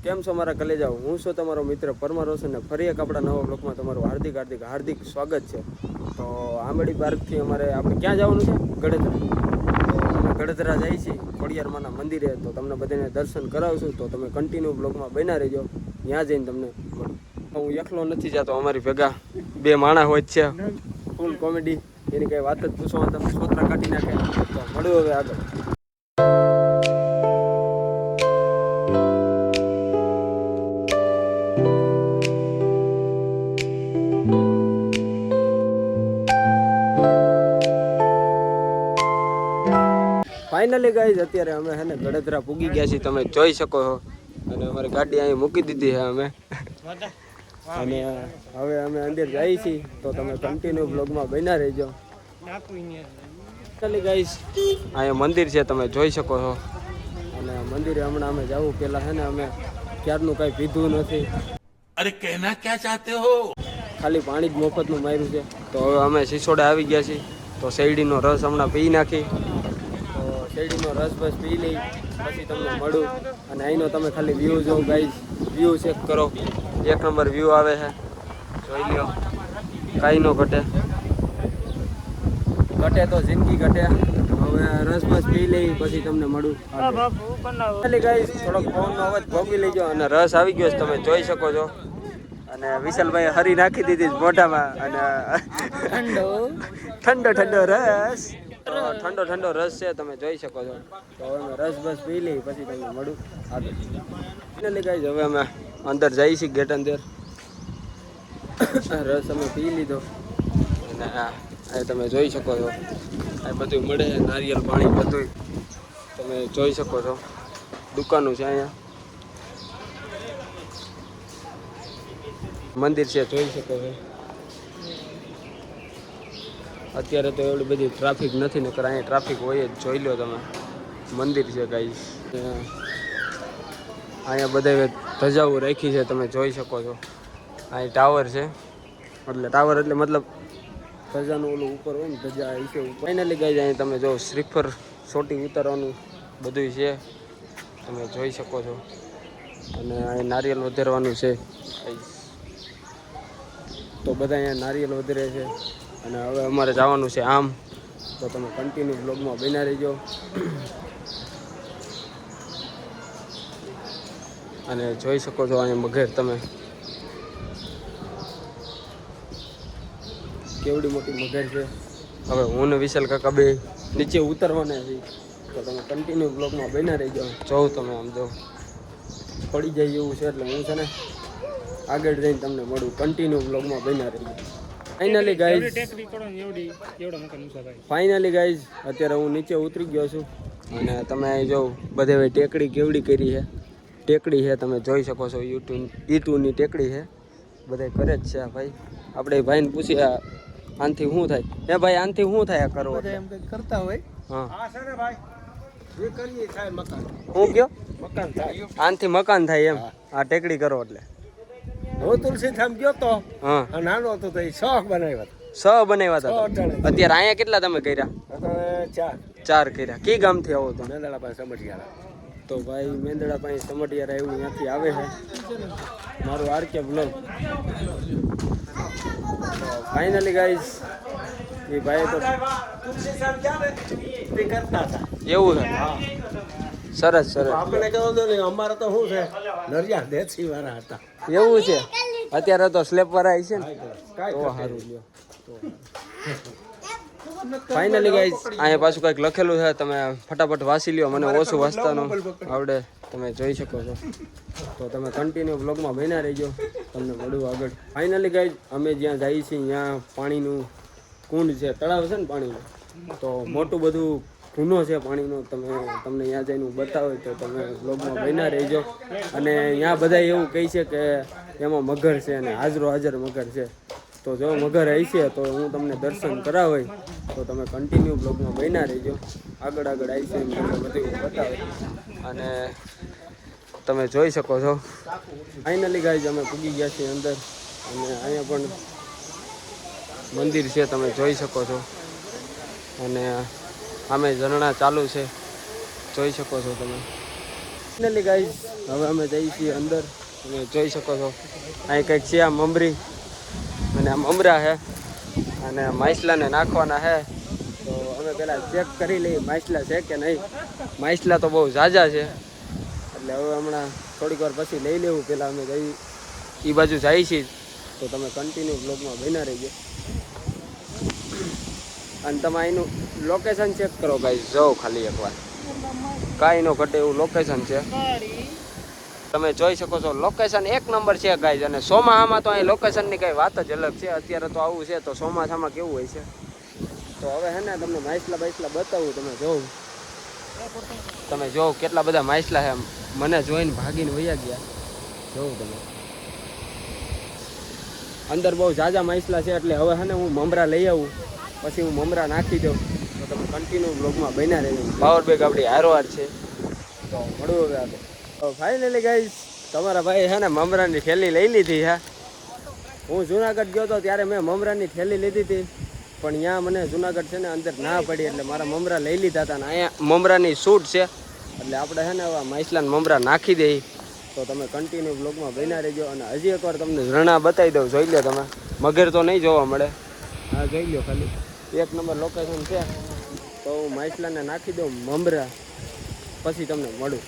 કેમ છો મારા કલેજાઓ? હું છું તમારો મિત્ર પરમાર રોશન ને ફરી એક આપણા નવા બ્લોગમાં તમારું હાર્દિક સ્વાગત છે. તો આંબડી પાર્કથી અમારે આપણે ક્યાં જવાનું છે? ગળેધરા. તો અમે ગળેધરા જઈએ છીએ ખોડિયારમાંના મંદિરે. તો તમને બધાને દર્શન કરાવશું, તો તમે કન્ટિન્યુ બ્લોગમાં બન્યા રહેજો. ત્યાં જઈને તમને મળું. હું એકલો નથી જતો, અમારી ભેગા બે માણસ હોય છે. ફૂલ કોમેડી, એની કંઈ વાત જ પૂછવા તમે સોતરા કાઢી નાખે. તો મળ્યું હવે આગળ. ફાઇનલી ગાઈઝ અત્યારે અમે હે ને ગળેધરા પૂગી ગયા છીએ, તમે જોઈ શકો છો. અને અમારી ગાડી અહીં મૂકી દીધી છે અમે. અને હવે અમે અંદર જઈએ છીએ, તો તમે કન્ટિન્યુ બ્લોગમાં બન્યા રહેજો. ફાઇનલી ગાઈઝ અહીંયા મંદિર છે, તમે જોઈ શકો છો. અને મંદિરે હમણાં અમે જવું પહેલાં છે ને અમે ક્યારનું કાંઈ પીધું નથી. અરે કહેના ક્યાં ચાહતે હો? ખાલી પાણી જ મફતનું માર્યું છે. તો હવે અમે સિસોડે આવી ગયા છીએ, તો શેરડીનો રસ હમણાં પી નાખી. શેરડીનો રસ બસ પી લઈ, પછી તમને મળું. અને અહીંનો તમે ખાલી વ્યૂ જોવો ગાઈઝ, વ્યૂ ચેક કરો. એક નંબર વ્યૂ આવે છે, જોઈ લ્યો. કાંઈ ન ઘટે, ઘટે તો જિંદગી ઘટે. હવે રસ બસ પી લઈ, પછી તમને મળું. ખાલી ગાઈઝ થોડોક પવનનો અવાજ ભોગવી લેજો. અને રસ આવી ગયો છે, તમે જોઈ શકો છો. અને વિશાલભાઈ હરી નાખી દીધી મોઢામાં. અને ઠંડો રસ, ઠંડો રસ છે, તમે જોઈ શકો છો. તો હવે અમે રસ બસ પી લઈ, પછી તમને મળું આગળ. ફાઇનલી ગાઈઝ હવે અમે અંદર જઈએ છીએ ગેટ અંદર. રસ અમે પી લીધો. અને આ તમે જોઈ શકો છો, આ બધું મળે છે, નારિયેલ પાણી બધું તમે જોઈ શકો છો. દુકાનો છે અહીંયા, મંદિર છે, જોઈ શકો છો. અત્યારે તો એવડી બધી ટ્રાફિક નથી, નકર અહીંયા ટ્રાફિક હોય જ. જોઈ લો તમે, મંદિર છે ગાઈસ. અહીંયા બધા ધજાઓ રાખી છે, તમે જોઈ શકો છો. અહીં ટાવર છે, ટાવર એટલે મતલબ ધજાનું ઓલું ઉપર હોય ને, ધજા છે ઉપર. ફાઇનલી ગાઈસ અહીં તમે જો શ્રીફળ સોટી ઉતારવાનું બધું છે, તમે જોઈ શકો છો. અને અહીં નારિયેલ વધારવાનું છે, તો બધા અહીંયા નારિયેલ વધારે છે. અને હવે અમારે જવાનું છે આમ, તો તમે કન્ટિન્યુ બ્લોગમાં બન્યા રહેજો. અને જોઈ શકો છો અહીંયા મગર, તમે કેવડી મોટી મગર છે. હવે હું ને વિશાલ કાકા બે નીચે ઉતરવાના છે, તો તમે કન્ટિન્યુ બ્લોગમાં બન્યા રહેજો. જોઉં તમે આમ જો પડી જાય એવું છે, એટલે હું છે ને આગળ જઈને તમને મળું. કન્ટિન્યુ બ્લોગમાં બન્યા રહેજો. ફાઇનલી ગાઈઝ અત્યારે હું નીચે ઉતરી ગયો છું. અને તમે અહીં જો બધે ટેકડી કેવડી કરી છે, ટેકડી છે, તમે જોઈ શકો છો. ઈટુની ટેકડી છે, બધા કરે જ છે. ભાઈ આપણે ભાઈને પૂછીએ આનથી શું થાય. હે ભાઈ, આનથી શું થાય આ કરવો? એમ કંઈક કરતા હોય. હા, હું કયો મકાન થાય, આનથી મકાન થાય એમ. આ ટેકડી કરો એટલે. હું તુલસી થામ ગયો તો, હા, નાનો હતો તો એ શોખ બનાવ્યા બનાવ્યા હતા. અત્યારે અહીંયા કેટલા તમે કર્યા? ચાર કર્યા. કઈ ગામથી આવો તો? મેંદડા પાસે સમજ્યા. તો ભાઈ મેંદડા પાસે સમઢિયારા એવું ત્યાંથી આવે છે. મારું આરકે બ્લોગ. ફાઇનલી ગાઈઝ એ ભાઈ તો કરતા હતા એવું છે. સરસ. આપણે કહેવાનું નહીં, અમારે તો શું છે, નરિયા દેશી વાળા હતા. એવું છે. અત્યારે તો સ્લેબ વાળા છે ને, તો સારું લ્યો. ફાઇનલી ગાઈઝ અહીંયા પાછું કંઈક લખેલું છે, તમે ફટાફટ વાંચી લ્યો. મને ઓછું વાંચતાનું આવડે, તમે જોઈ શકો છો. તો તમે કન્ટિન્યુ બ્લોગમાં બન્યા રહેજો, તમને મળું આગળ. ફાઇનલી ગાઈઝ અમે જ્યાં જઈએ છીએ ત્યાં પાણીનું કુંડ છે, તળાવ છે ને પાણીનું, તો મોટું બધું કુંડો છે પાણીનો. તમને ત્યાં જઈને બતાવે તો તમે બ્લોગમાં બન્યા રહેજો. અને ત્યાં બધા એવું કહે છે કે એમાં મગર છે, અને હાજર મગર છે. તો જો મગર હશે તો હું તમને દર્શન કરાવે, તો તમે કન્ટિન્યુ બ્લોગમાં બન્યા રહેજો. આગળ આવશે એમ તમને બધું બતાવે. અને તમે જોઈ શકો છો. ફાઇનલી ગાઈઝ અમે પૂગી ગયા છીએ અંદર. અને અહીંયા પણ મંદિર છે, તમે જોઈ શકો છો. અને આમે ઝરણા ચાલુ છે, જોઈ શકો છો તમે. ફાઇનલી ગાઈઝ હવે અમે જઈએ છીએ અંદર. તમે જોઈ શકો છો અહીં કંઈક છે આ મમરી અને આ મમરા છે અને માછલાને નાખવાના છે. તો અમે પહેલાં ચેક કરી લઈએ માછલા છે કે નહીં. માછલા તો બહુ ઝાઝા છે એટલે હવે હમણાં થોડીક વાર પછી લઈ લેવું. પહેલાં અમે જઈ એ બાજુ જાય છીએ તો તમે કન્ટિન્યુ બ્લોગમાં બન્યા રહીજો. અને તમે અહીંનું લોકેશન ચેક કરો ગાઈઝ. જાઓ ખાલી એકવાર કાંઈ ન ઘટે એવું લોકેશન છે. તમે જોઈ શકો છો લોકેશન એક નંબર છે ગાઈઝ. અને ચોમાસામાં તો અહીં લોકેશનની કંઈ વાત જ અલગ છે. અત્યારે તો આવું છે તો ચોમાસામાં કેવું હોય છે. તો હવે હે ને તમને માછલા બાછલા બતાવું. તમે જોવો કેટલા બધા માછલા છે. મને જોઈને ભાગીને વયા ગયા. જોવું તમે અંદર બહુ ઝાઝા માછલા છે એટલે હવે હે ને હું મમરા લઈ આવું પછી હું મમરા નાખી દઉં. તો તમે કન્ટિન્યુ બ્લોગમાં બન્યા રહેજો. પાવર બેગ આપણી હારોહાર છે તો મળવું હવે આપણે. તો ફાઇનલી ગાઈઝ તમારા ભાઈ છે ને મમરાની થેલી લઈ લીધી છે. હું જુનાગઢ ગયો હતો ત્યારે મેં મમરાની થેલી લીધી હતી પણ ત્યાં મને જુનાગઢ છે ને અંદર ના પડી એટલે મારા મમરા લઈ લીધા હતા. ને અહીંયા મમરાની શૂટ છે એટલે આપણે છે ને હવે માછલાને મમરા નાખી દઈએ. તો તમે કન્ટિન્યુ બ્લોગમાં બન્યા રહેજો. અને હજી એકવાર તમને ઝરણા બતાવી દઉં. જોઈ લો તમે. મગર તો નહીં જોવા મળે. હા જોઈ લો ખાલી એક નંબર લોકેશન છે. તો હું માછલાને નાખી દઉં મમરા પછી તમને મળું.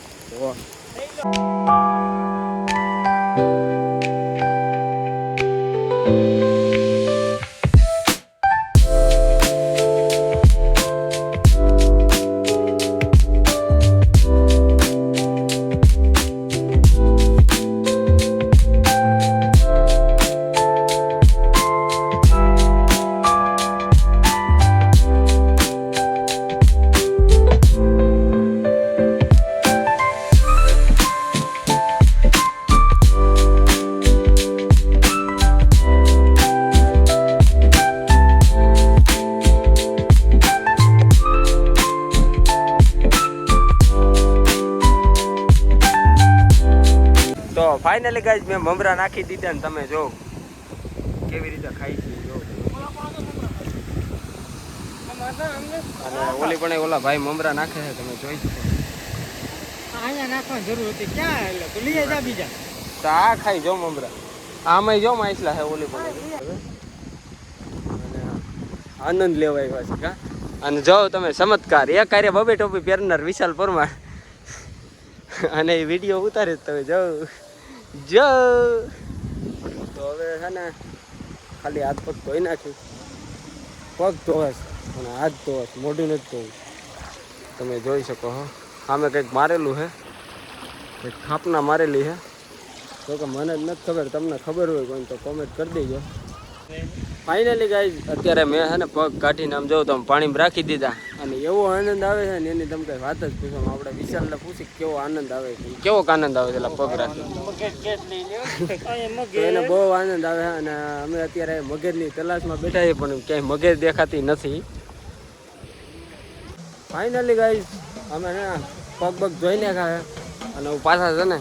તો ફાઇનલી ગાઈઝ મેં મમરા નાખી દીધા ને તમે જો કેવી રીતે ખાઈ છે. જો અને ઓલી પણ ઓલા ભાઈ મમરા નાખે છે તમે જોઈ શકો. અહીંયા નાખવાની જરૂર હતી ક્યાં એટલે તો લઈ જા બીજા. તો આ ખાઈ જો મમરા. આમાંય જો માછલા છે ઓલી પણ. અને આનંદ લેવાય પાછી કા. અને જો તમે ચમત્કાર એક કાર્ય બબે ટોપી પહેરનાર વિશાલ પરમાર અને એ વિડીયો ઉતારે તમે જો તો હવે છે ને ખાલી હાથ પગ ધોઈ નાખ્યું. પગ ધોવાશ અને હાથ ધોવાશ મોઢું નથી ધોવું. તમે જોઈ શકો હો આમે કંઈક મારેલું છે કંઈક થાપના મારેલી છે. તો કે મને જ નથી ખબર. તમને ખબર હોય કોઈ તો કોમેન્ટ કરી દેજો. ફાઇનલી ગાઈઝ અત્યારે મેં છે ને પગ કાઢીને આમ જોઉં તો પાણીમાં રાખી દીધા અને એવો આનંદ આવે છે ને એની તમે કંઈ વાત જ પૂછો. આપણે વિશાલને પૂછી કેવો આનંદ આવે છે. કેવો આનંદ આવે છે એટલે પગ રાખી તો એને બહુ આનંદ આવે છે. અને અમે અત્યારે મગરની તલાશમાં બેઠા છીએ પણ ક્યાંય મગર દેખાતી નથી. ફાઇનલી ગાઈઝ અમે ને પગ પગ જોઈ નાખ્યા અને હું પાછા છે ને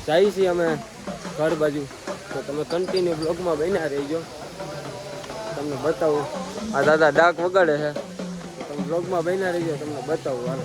જઈએ છીએ અમે ઘર બાજુ. તો તમે કન્ટિન્યુ બ્લોગમાં બન્યા રહીજો. તમને બતાવું આ દાદા ડાક વગાડે છે. તમે બ્લોગમાં બન્યા રહીજો તમને બતાવું. હાલ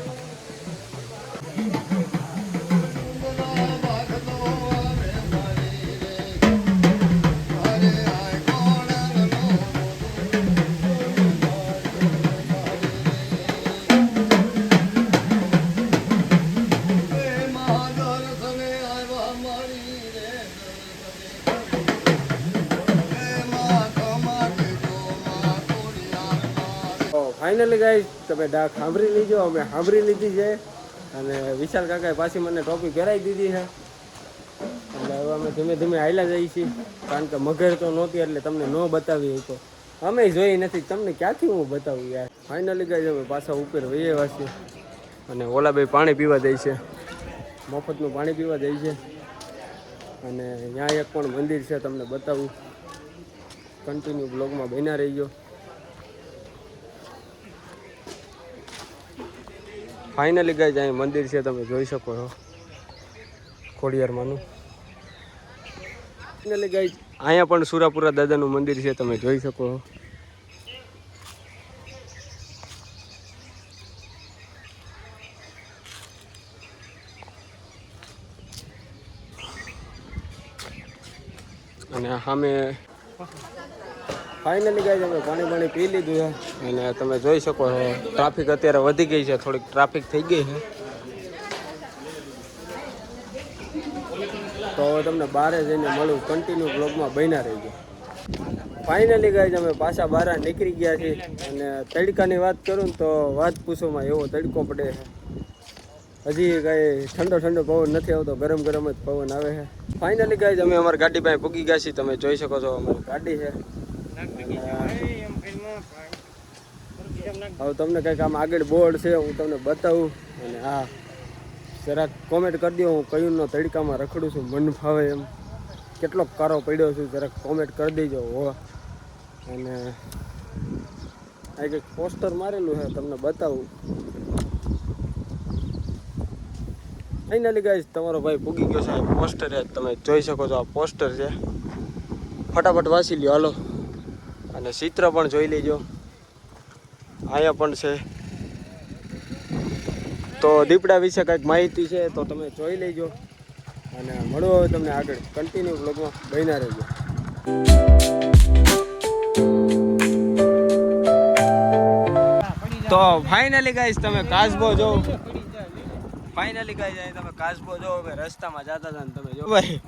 ફાઇનલી ગાઈઝ તમે ડાક સાંભળી લીજો. અમે સાંભળી લીધી છે અને વિશાલ કાકાએ પાછી મને ટોપી પહેરાવી દીધી છે. એટલે હવે અમે ધીમે ધીમે હાલ્યા જઈએ છીએ કારણ કે મગર તો નહોતી એટલે તમને ન બતાવી તો અમે જોઈ નથી. તમને ક્યાંથી હું બતાવું યાર. ફાઇનલી ગાઈઝ અમે પાછા ઉપર વહીએ વાસીએ અને ઓલા ભાઈ પાણી પીવા દે છે. મફતનું પાણી પીવા દે છે. અને ત્યાં એક પણ મંદિર છે તમને બતાવું. કન્ટિન્યુ બ્લોગમાં બન્યા રહીજો. ફાઇનલી ગાઈઝ અહીં મંદિર છે તમે જોઈ શકો છો ખોડિયારમાંનું. ફાઇનલી ગાઈઝ અહીંયા પણ સુરાપુરા દાદાનું મંદિર છે તમે જોઈ શકો છો. સામે ફાઇનલી ગાઈઝ અમે પાણી પી લીધું છે અને તમે જોઈ શકો છો ટ્રાફિક અત્યારે વધી ગઈ છે, થોડીક ટ્રાફિક થઈ ગઈ છે. તો હવે તમને બહાર જઈને મળું, કન્ટિન્યુ બ્લોગમાં બન્યા રહેજો. ફાઇનલી ગાઈઝ અમે પાછા બહાર નીકળી ગયા છીએ અને તડકાની વાત કરું ને તો વાત પૂછોમાં એવો તડકો પડે છે. હજી કાંઈ ઠંડો પવન નથી આવતો, ગરમ જ પવન આવે છે. ફાઇનલી ગાઈઝ અમે અમારી ગાડી પાસે પૂગી ગયા છીએ. તમે જોઈ શકો છો અમારી ગાડી છે. હવે તમને કંઈક આમ આગળ બોર્ડ છે, હું તમને બતાવું. અને હા, જરાક કોમેન્ટ કરી દો, હું કયુંનો તડકામાં રખડું છું, મન ફાવે એમ કેટલો કારો પડ્યો છું, જરાક કોમેન્ટ કરી દેજો હો. અને આ કંઈક પોસ્ટર મારેલું છે, તમને બતાવું. ફાઇનલી ગાઈઝ તમારો ભાઈ પૂગી ગયો છે. પોસ્ટર છે, તમે જોઈ શકો છો, આ પોસ્ટર છે. ફટાફટ વાંચી લ્યો હાલો. અને ચિત્ર પણ જોઈ લેજો, અહીંયા પણ છે. તો દીપડા વિશે કંઈક માહિતી છે તો તમે જોઈ લેજો. અને મળો હવે તમને આગળ કન્ટિન્યુ બ્લોગમાં બન્યા રહેજો. તો ફાઇનલી ગાઈઝ તમે કાચબો જો, ફાઇનલી ગાઈઝ અહીં તમે કાચબો જો. હવે રસ્તામાં જતા હતા ને તમે જો ભાઈ,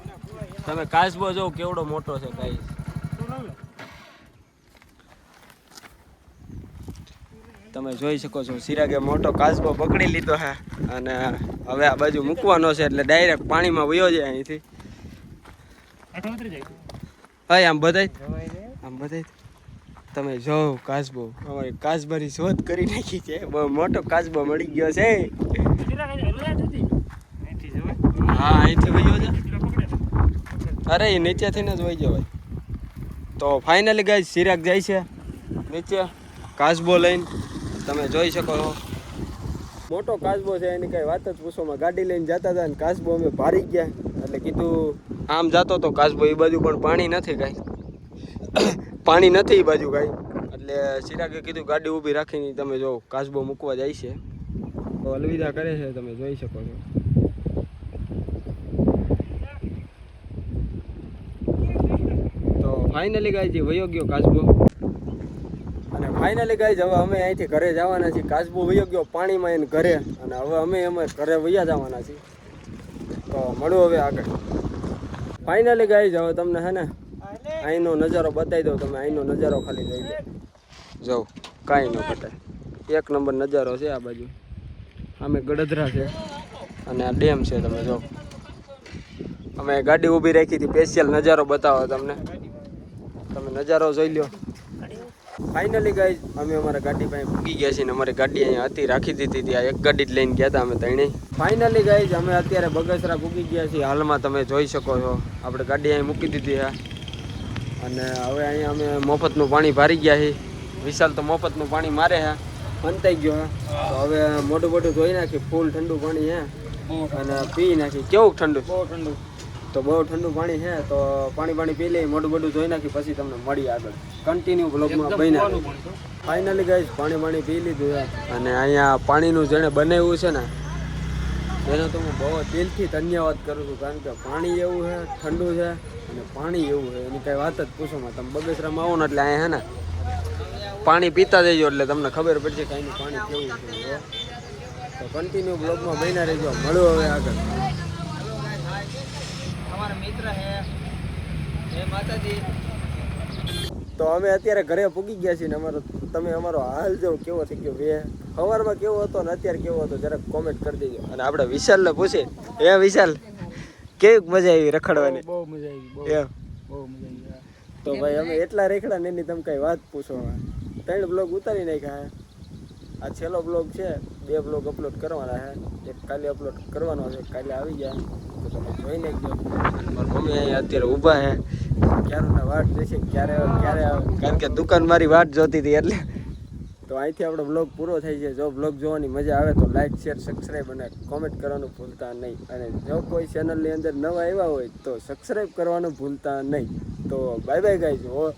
તમે કાચબો જો કેવડો મોટો છે ગાઈઝ. તમે જોઈ શકો છો સિરાગે મોટો કાચબો પકડી લીધો છે અને હવે આ બાજુ મૂકવાનો છે એટલે ડાયરેક્ટ પાણીમાં વયો જાય અહીંથી. હા આમ બધાય તમે જો કાચબો, અમારી કાચબાની શોધ કરી નાખી છે. બહુ મોટો કાચબો મળી ગયો છે. હા અહીંથી વયો જાય. અરે એ નીચેથી જ વહી જવાય. તો ફાઇનલી ગાઈઝ સિરાગ જાય છે નીચે કાચબો લઈને. તમે જોઈ શકો છો મોટો કાચબો છે, એની કઈ વાત જ પૂછોમાં. ગાડી લઈને જતા હતા ને કાચબો અમે ભારી ગયા એટલે કીધું આમ જતો તો કાચબો એ બાજુ પણ પાણી નથી કાંઈ, પાણી નથી એ બાજુ કાંઈ. એટલે ચિરાગે કીધું ગાડી ઊભી રાખીને તમે જો કાચબો મૂકવા જાય છે. તો અલવિદા કરે છે, તમે જોઈ શકો છો. તો ફાઇનલી ગાઈઝ વયો ગયો કાચબો. અને ફાઇનલી ગાઈઝ હવે અમે અહીંથી ઘરે જવાના છીએ. કાચબો વયો ગયો પાણીમાં એને ઘરે, અને હવે અમે ઘરે વયા જવાના છીએ. તો મળું હવે આગળ. ફાઇનલી ગાઈઝ હવે તમને છે ને અહીંનો નજારો બતાવી દઉં. તમે અહીંનો નજારો ખાલી જોઈ લો. જાઓ કાંઈ ન ઘટાય, એક નંબર નજારો છે. આ બાજુ અમે ગડધરા છે અને આ ડેમ છે. તમે જો અમે ગાડી ઊભી રાખી હતી સ્પેશિયલ નજારો બતાવો તમને. તમે નજારો જોઈ લો. ફાઇનલી ગાઈઝ અમે અમારા ગાડી પાસે પૂગી ગયા છીએ. અમારી ગાડી અહીંયા હતી, રાખી દીધી હતી. આ એક ગાડી જ લઈને ગયા હતા અમે ત્રણેય. ફાઇનલી ગાઈઝ અમે અત્યારે બગસરા પૂગી ગયા છીએ હાલમાં. તમે જોઈ શકો છો આપણે ગાડી અહીં મૂકી દીધી છે. અને હવે અહીંયા અમે મફતનું પાણી ભરી ગયા છીએ. વિશાલ તો મફતનું પાણી મારે છે, અંતાઈ ગયો છે. તો હવે મોટું ધોઈ નાખી, ફૂલ ઠંડુ પાણી છે અને પી નાખી. કેવું ઠંડુ? બહુ ઠંડુ. તો બહુ ઠંડુ પાણી છે. તો પાણી પી લઈ, મોટું ધોઈ નાખી, પછી તમને મળી આગળ કન્ટિન્યુ બ્લોગમાં બન્યા. ફાઇનલી ગાઈઝ પાણી પી લીધું છે. અને અહીંયા પાણીનું જેણે બનાવ્યું છે ને એનો તો હું બહુ દિલથી ધન્યવાદ કરું છું. કારણ કે પાણી એવું છે, ઠંડુ છે અને પાણી એવું છે એની કાંઈ વાત જ પૂછોમાં. તમે બગસરામાં આવો ને એટલે અહીંયા છે ને પાણી પીતા જજો એટલે તમને ખબર પડશે કે અહીંનું પાણી કેવું છે. તો કન્ટિન્યુ બ્લોગમાં બન્યા રહેજો. મળો હવે આગળ. તો અમે અત્યારે ઘરે પૂગી ગયા છીએ ને તમે અમારો હાલ જો કેવો થઈ ગયો. સવારમાં કેવો હતો ને અત્યારે કેવો હતો જરાક કોમેન્ટ કરી દેજો. અને આપણે વિશાલને પૂછીએ, હે વિશાલ કેવી મજા આવી રખડવાની? બહુ મજા આવી. તો ભાઈ અમે એટલા રેખડા ને એની તમે કઈ વાત પૂછો. 3 બ્લોગ ઉતારી નાખ્યા. આ છેલ્લો બ્લોગ છે. 2 બ્લોગ અપલોડ કરવાના છે. એક કાલે અપલોડ કરવાનો છે, કાલે આવી જાય તો તમે જોઈ નાખજો. મારા મમ્મી અહીંયા અત્યારે ઊભા છે, ક્યારના વાટ જોઈશે ક્યારે કારણ કે દુકાન મારી વાટ જોતી હતી એટલે. તો અહીંથી આપણો બ્લોગ પૂરો થાય છે. જો બ્લોગ જોવાની મજા આવે તો લાઈક શેર સબસ્ક્રાઈબ અને કોમેન્ટ કરવાનું ભૂલતા નહીં. અને જો કોઈ ચેનલની અંદર નવા આવ્યા હોય તો સબસ્ક્રાઈબ કરવાનું ભૂલતા નહીં. તો બાય બાય ગાઈઝ.